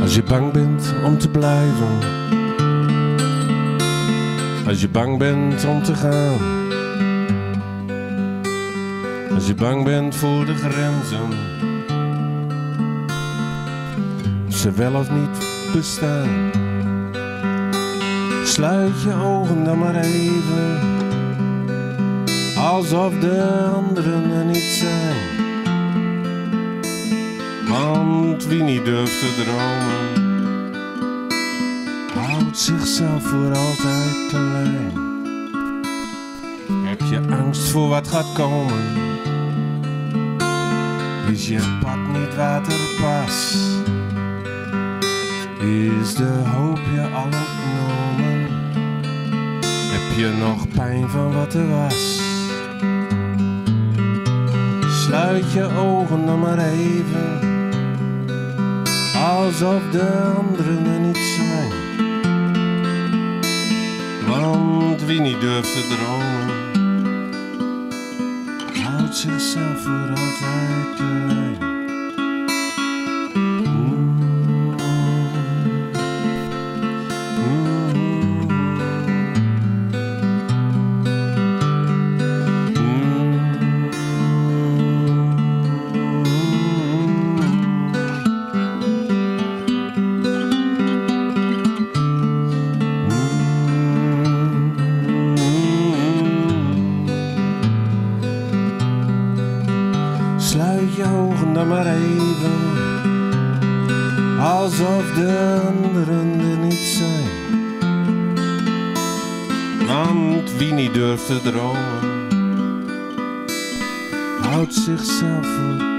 Als je bang bent om te blijven, als je bang bent om te gaan, als je bang bent voor de grenzen, of ze wel of niet bestaan, sluit je ogen dan maar even, alsof de anderen er niet zijn. Want wie niet durft te dromen, houdt zichzelf voor altijd klein. Heb je angst voor wat gaat komen, is je pad niet waterpas, is de hoop je al ontnomen, heb je nog pijn van wat er was. Sluit je ogen dan maar even, alsof de anderen er niet zijn. Want wie niet durft te dromen, houdt zichzelf voor altijd klein. Sluit je ogen dan maar even, alsof de anderen er niet zijn. Want wie niet durft te dromen, houdt zichzelf voor